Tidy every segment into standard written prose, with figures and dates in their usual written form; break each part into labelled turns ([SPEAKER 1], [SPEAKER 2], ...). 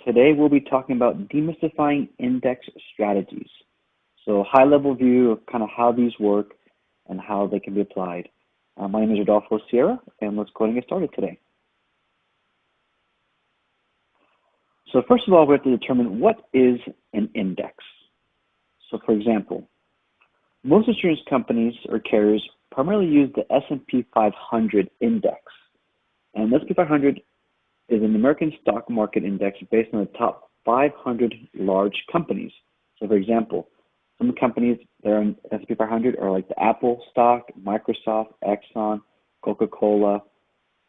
[SPEAKER 1] Today we'll be talking about demystifying index strategies. So high-level view of kind of how these work and how they can be applied. My name is Rodolfo Sierra, and let's go ahead and get started today. So first of all, we have to determine what is an index. So for example, most insurance companies or carriers primarily use the S&P 500 index. And the S&P 500 is an American stock market index based on the top 500 large companies. So for example, some companies that are in S&P 500 are like the Apple stock, Microsoft, Exxon, Coca-Cola,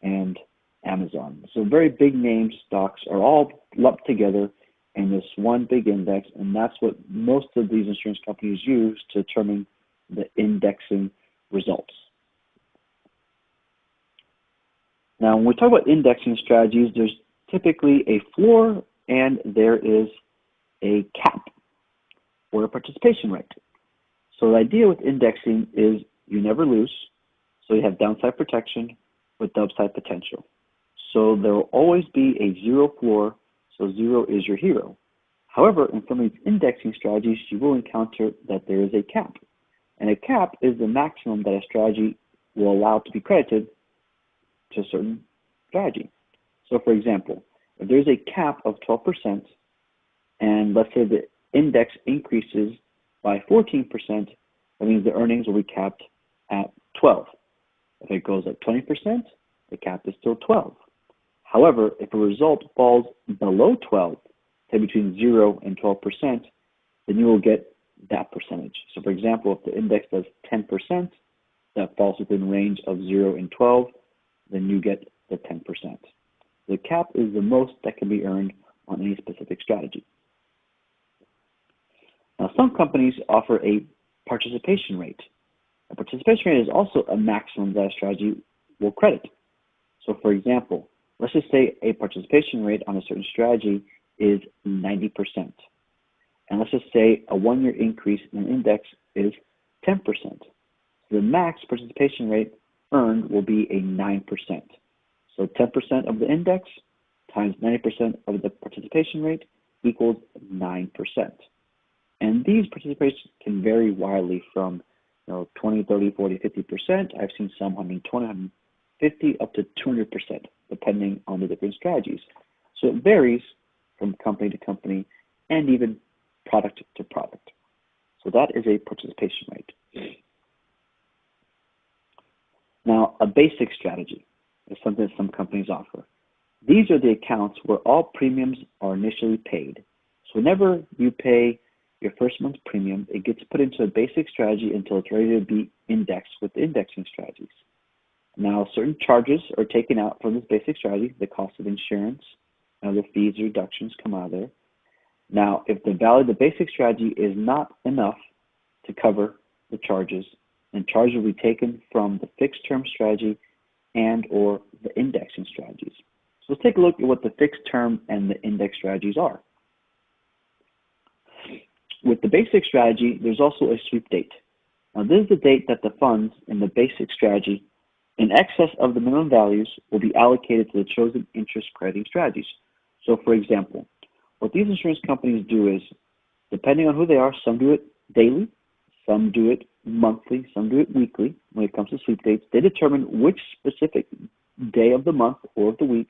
[SPEAKER 1] and Amazon. So very big name stocks are all lumped together in this one big index, and that's what most of these insurance companies use to determine the indexing results. Now, when we talk about indexing strategies, there's typically a floor and there is a cap or a participation rate. So the idea with indexing is you never lose, so you have downside protection with upside potential. So there will always be a zero floor, so zero is your hero. However, in some of these indexing strategies, you will encounter that there is a cap. And a cap is the maximum that a strategy will allow to be credited to a certain strategy. So for example, if there's a cap of 12%, and let's say the index increases by 14%, that means the earnings will be capped at 12. If it goes up 20%, the cap is still 12. However, if a result falls below 12, say between 0 and 12%, then you will get that percentage. So for example, if the index does 10%, that falls within range of 0 and 12, then you get the 10%. The cap is the most that can be earned on any specific strategy. Now, some companies offer a participation rate. A participation rate is also a maximum that a strategy will credit. So for example, let's just say a participation rate on a certain strategy is 90%. And let's just say a one-year increase in an index is 10%. So the max participation rate earned will be a 9%. So 10% of the index times 90% of the participation rate equals 9%. And these participations can vary widely from 20, 30, 40, 50%. I've seen some 120, 150, up to 200%, depending on the different strategies. So it varies from company to company and even product to product. So that is a participation rate. Now, a basic strategy is something that some companies offer. These are the accounts where all premiums are initially paid. So whenever you pay your first month's premium, it gets put into a basic strategy until it's ready to be indexed with indexing strategies. Now, certain charges are taken out from this basic strategy. The cost of insurance and other fees or reductions come out of there. Now, if the value of the basic strategy is not enough to cover the charges, then charges will be taken from the fixed term strategy and or the indexing strategies. So let's take a look at what the fixed term and the index strategies are. With the basic strategy, there's also a sweep date. Now, this is the date that the funds in the basic strategy in excess of the minimum values will be allocated to the chosen interest crediting strategies. So for example, what these insurance companies do is, depending on who they are, some do it daily, some do it monthly, some do it weekly. When it comes to sweep dates, they determine which specific day of the month or of the week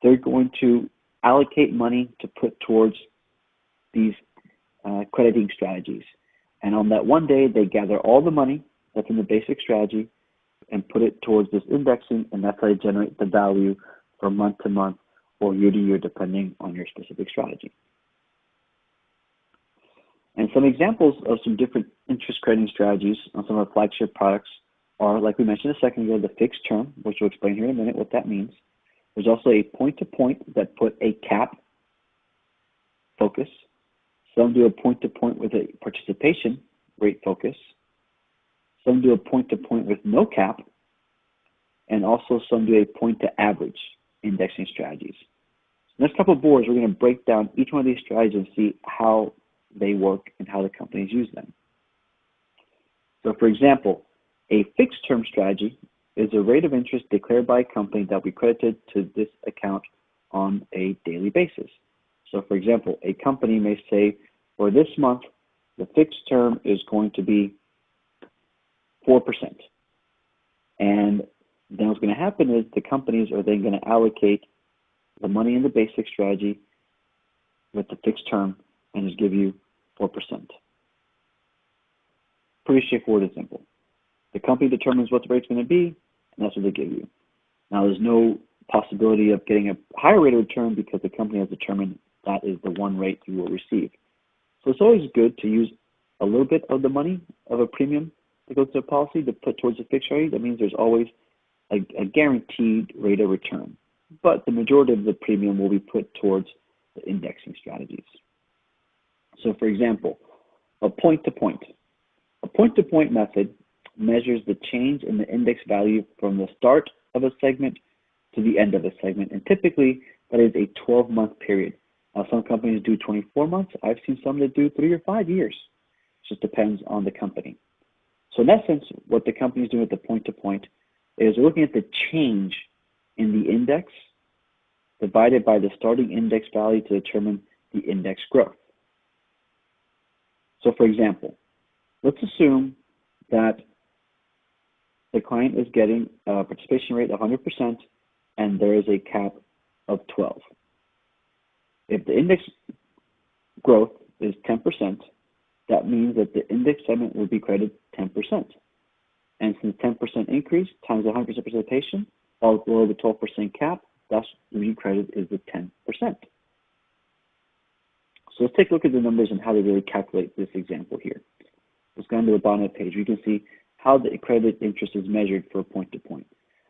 [SPEAKER 1] they're going to allocate money to put towards these crediting strategies. And on that one day, they gather all the money that's in the basic strategy and put it towards this indexing, and that's how they generate the value from month to month or year to year, depending on your specific strategy. And some examples of some different interest crediting strategies on some of the flagship products are, like we mentioned a second ago, the fixed term, which we'll explain here in a minute what that means. There's also a point-to-point that put a cap focus. Some do a point-to-point with a participation rate focus. Some do a point-to-point with no cap. And also some do a point-to-average indexing strategies. In the next couple of boards, we're going to break down each one of these strategies and see how they work and how the companies use them. So for example, a fixed term strategy is a rate of interest declared by a company that we credited to this account on a daily basis. So for example, a company may say, for this month, the fixed term is going to be 4%. And then what's going to happen is the companies are then going to allocate the money in the basic strategy with the fixed term and just give you 4%. Pretty straightforward and simple. The company determines what the rate's going to be, and that's what they give you. Now, there's no possibility of getting a higher rate of return because the company has determined that is the one rate you will receive. So it's always good to use a little bit of the money of a premium that goes to a policy to put towards a fixed rate. That means there's always a guaranteed rate of return. But the majority of the premium will be put towards the indexing strategies. So for example, a point-to-point. A point-to-point method measures the change in the index value from the start of a segment to the end of a segment. And typically, that is a 12-month period. Now, some companies do 24 months. I've seen some that do 3 or 5 years. It just depends on the company. So in essence, what the company is doing with the point-to-point is looking at the change in the index divided by the starting index value to determine the index growth. So for example, let's assume that the client is getting a participation rate of 100% and there is a cap of 12. If the index growth is 10%, that means that the index segment will be credited 10%. And since 10% increase times 100% participation falls below the 12% cap, thus the credit is the 10%. So let's take a look at the numbers and how they really calculate this example here. Let's go down to the bottom of the page. We can see how the credit interest is measured for point-to-point.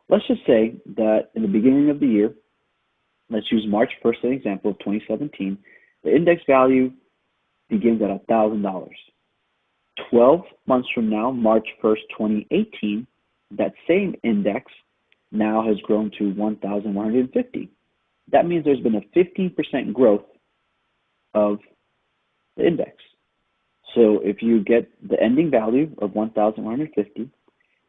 [SPEAKER 1] Let's just say that in the beginning of the year, let's use March 1st as an example of 2017, the index value begins at $1,000. 12 months from now, March 1st, 2018, that same index now has grown to 1,150. That means there's been a 15% growth of the index. So if you get the ending value of 1,150,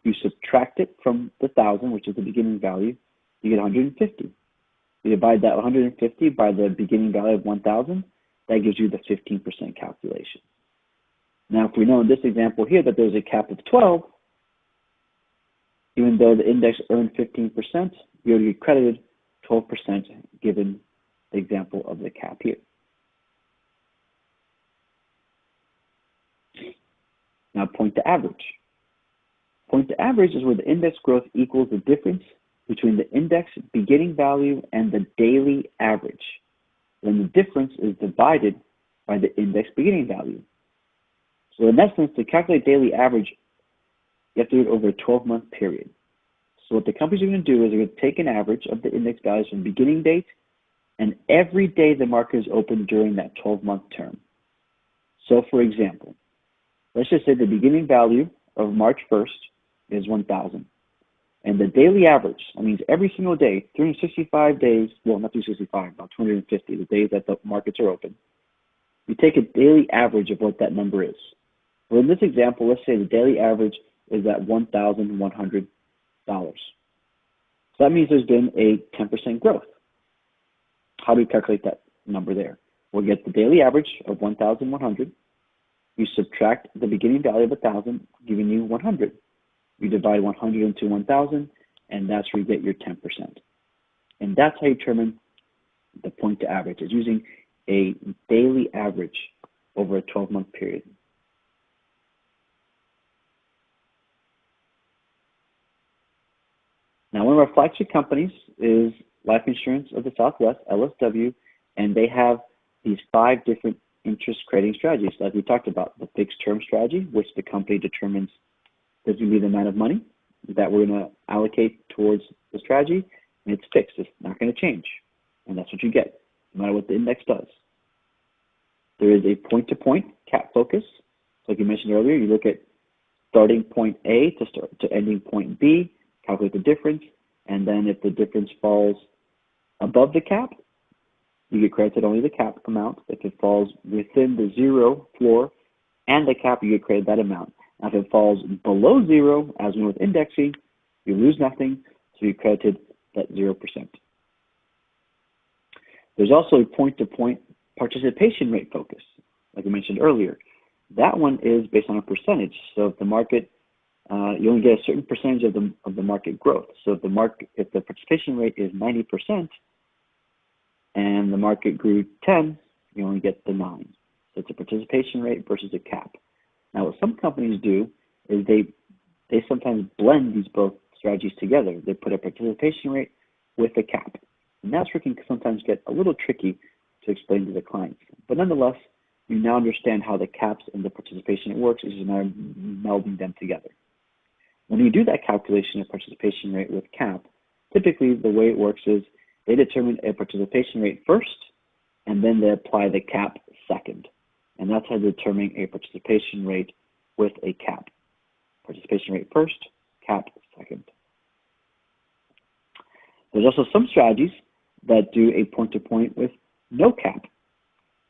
[SPEAKER 1] you subtract it from the 1,000, which is the beginning value, you get 150. You divide that 150 by the beginning value of 1,000, that gives you the 15% calculation. Now, if we know in this example here that there's a cap of 12, even though the index earned 15%, you already get credited 12% given the example of the cap here. Now, point to average. Point to average is where the index growth equals the difference between the index beginning value and the daily average. Then the difference is divided by the index beginning value. So in essence, to calculate daily average, you have to do it over a 12-month period. So what the companies are going to do is they're going to take an average of the index values from beginning date and every day the market is open during that 12-month term. So for example, let's just say the beginning value of March 1st is 1,000. And the daily average, that means every single day, 365 days, well, not 365, about 250, the days that the markets are open, you take a daily average of what that number is. Well, in this example, let's say the daily average is at $1,100. So that means there's been a 10% growth. How do we calculate that number there? We'll get the daily average of 1,100. You subtract the beginning value of 1,000, giving you 100. You divide 100 into 1,000, and that's where you get your 10%. And that's how you determine the point to average, is using a daily average over a 12-month period. Now, one of our flagship companies is Life Insurance of the Southwest, LSW, and they have these 5 different interest crediting strategies, like we talked about. The fixed term strategy, which the company determines there's going to be the amount of money that we're going to allocate towards the strategy, and it's fixed. It's not going to change, and that's what you get, no matter what the index does. There is a point-to-point cap focus. Like you mentioned earlier, you look at starting point A to ending point B, calculate the difference, and then if the difference falls above the cap, you get credited only the cap amount. If it falls within the 0 floor and the cap, you get credited that amount. Now, if it falls below 0, as we know with indexing, you lose nothing, so you credited that 0%. There's also a point-to-point participation rate focus, like I mentioned earlier, that one is based on a percentage. So if the market, you only get a certain percentage of the market growth. So if the participation rate is 90% and the market grew 10, you only get the 9. So it's a participation rate versus a cap. Now, what some companies do is they sometimes blend these both strategies together. They put a participation rate with a cap. And that's where it can sometimes get a little tricky to explain to the clients. But nonetheless, you now understand how the caps and the participation rate works, is you're now melding them together. When you do that calculation of participation rate with cap, typically the way it works is they determine a participation rate first, and then they apply the cap second. And that's how they're determining a participation rate with a cap. Participation rate first, cap second. There's also some strategies that do a point-to-point with no cap.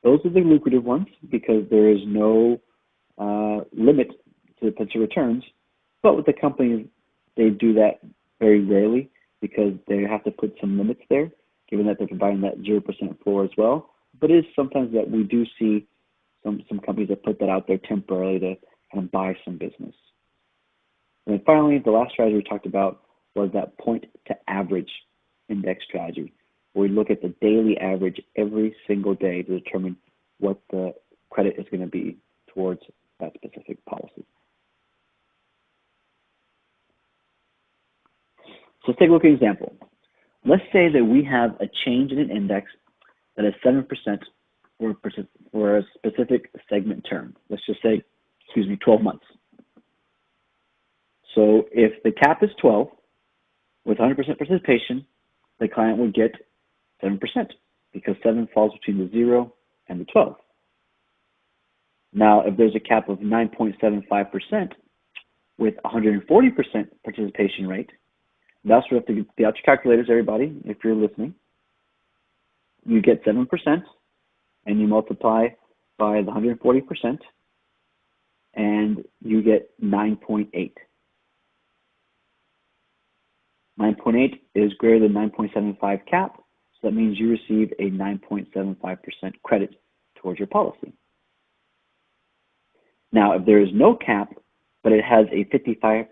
[SPEAKER 1] Those are the lucrative ones because there is no limit to the potential returns. But with the companies, they do that very rarely because they have to put some limits there, given that they're providing that 0% floor as well. But it is sometimes that we do see some companies that put that out there temporarily to kind of buy some business. And then finally, the last strategy we talked about was that point to average index strategy, where we look at the daily average every single day to determine what the credit is going to be towards that specific policy. So let's take a look at an example. Let's say that we have a change in an index that is 7% for a specific segment term. Let's just say, 12 months. So if the cap is 12, with 100% participation, the client would get 7% because 7 falls between the 0 and the 12. Now, if there's a cap of 9.75% with 140% participation rate, that's where you have to get out your calculators, everybody, if you're listening. You get 7%, and you multiply by the 140%, and you get 9.8. 9.8 is greater than 9.75 cap, so that means you receive a 9.75% credit towards your policy. Now, if there is no cap, but it has a 55%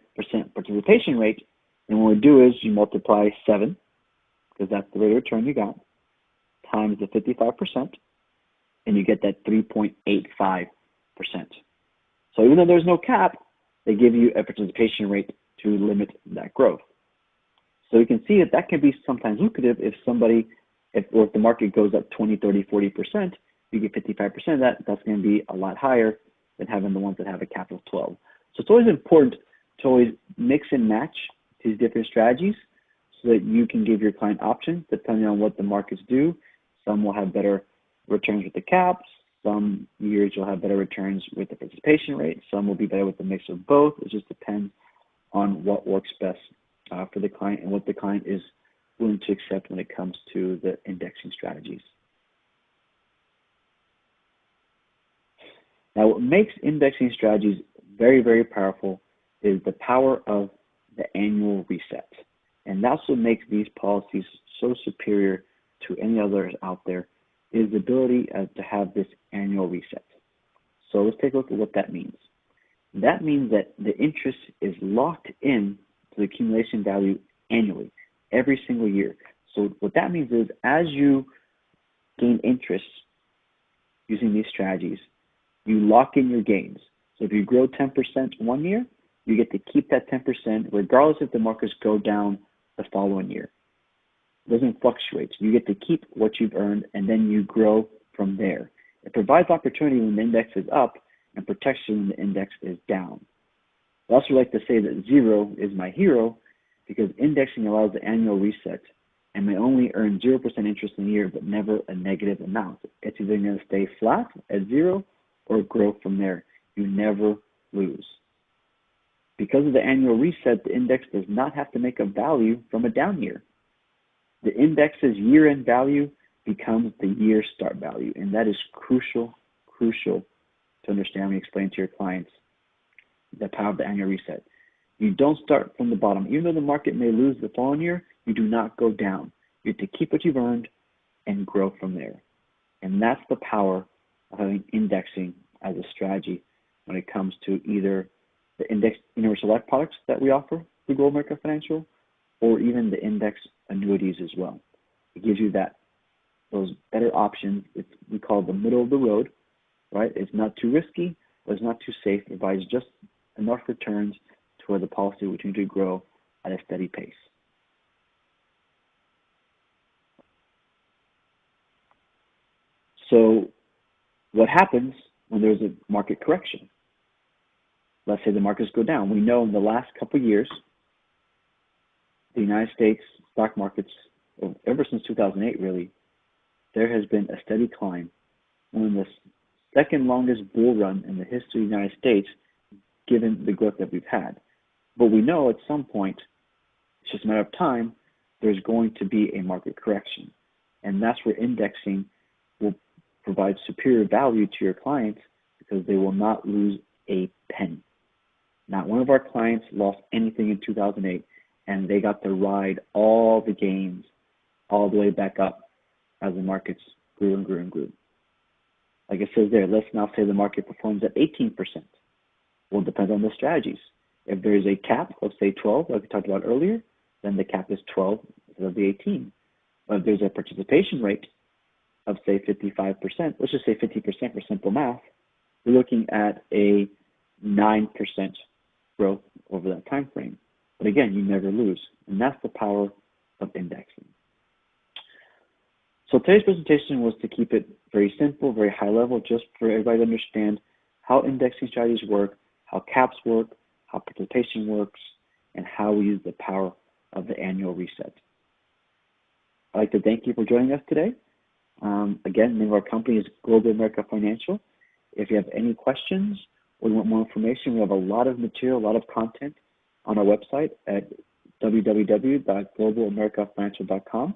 [SPEAKER 1] participation rate, then what we do is you multiply 7, because that's the rate of return you got, times the 55%, and you get that 3.85%. So even though there's no cap, they give you a participation rate to limit that growth. So you can see that can be sometimes lucrative if if the market goes up 20, 30, 40%, you get 55% of that. That's going to be a lot higher than having the ones that have a cap of 12. So it's always important to always mix and match these different strategies so that you can give your client options depending on what the markets do. Some will have better returns with the caps. Some years you'll have better returns with the participation rate. Some will be better with the mix of both. It just depends on what works best for the client and what the client is willing to accept when it comes to the indexing strategies. Now, what makes indexing strategies very, very powerful is the power of the annual reset. And that's what makes these policies so superior to any others out there, is the ability to have this annual reset. So let's take a look at what that means. That means that the interest is locked in to the accumulation value annually, every single year. So what that means is as you gain interest using these strategies, you lock in your gains. So if you grow 10% one year, you get to keep that 10% regardless if the markets go down the following year. It doesn't fluctuate. You get to keep what you've earned, and then you grow from there. It provides opportunity when the index is up and protection when the index is down. I also like to say that 0 is my hero because indexing allows the annual reset and may only earn 0% interest in a year, but never a negative amount. It's either going to stay flat at 0 or grow from there. You never lose. Because of the annual reset, the index does not have to make a value from a down year. The index's year-end value becomes the year start value, and that is crucial to understand when you explain to your clients the power of the annual reset. You don't start from the bottom. Even though the market may lose the following year, you do not go down. You have to keep what you've earned and grow from there. And that's the power of having indexing as a strategy when it comes to either the index universal life products that we offer through Global America Financial, or even the index annuities as well. It gives you those better options. We call it the middle of the road, right? It's not too risky, but it's not too safe. It provides just enough returns to where the policy will continue to grow at a steady pace. So what happens when there's a market correction? Let's say the markets go down. We know in the last couple of years, the United States stock markets, ever since 2008 really, there has been a steady climb. One of the second longest bull run in the history of the United States, given the growth that we've had. But we know at some point, it's just a matter of time, there's going to be a market correction. And that's where indexing will provide superior value to your clients because they will not lose a penny. Not one of our clients lost anything in 2008, and they got to ride all the gains all the way back up as the markets grew and grew and grew. Like it says there, let's now say the market performs at 18%. Well, it depends on the strategies. If there's a cap of, say, 12, like we talked about earlier, then the cap is 12 instead of the 18. But if there's a participation rate of, say, 55%, let's just say 50% for simple math, we're looking at a 9% growth over that time frame. But again, you never lose, and that's the power of indexing. So today's presentation was to keep it very simple, very high level, just for everybody to understand how indexing strategies work, how caps work, how participation works, and how we use the power of the annual reset. I'd like to thank you for joining us today. Again, the name of our company is Global America Financial. If you have any questions or you want more information, we have a lot of material, a lot of content on our website at www.globalamericafinancial.com.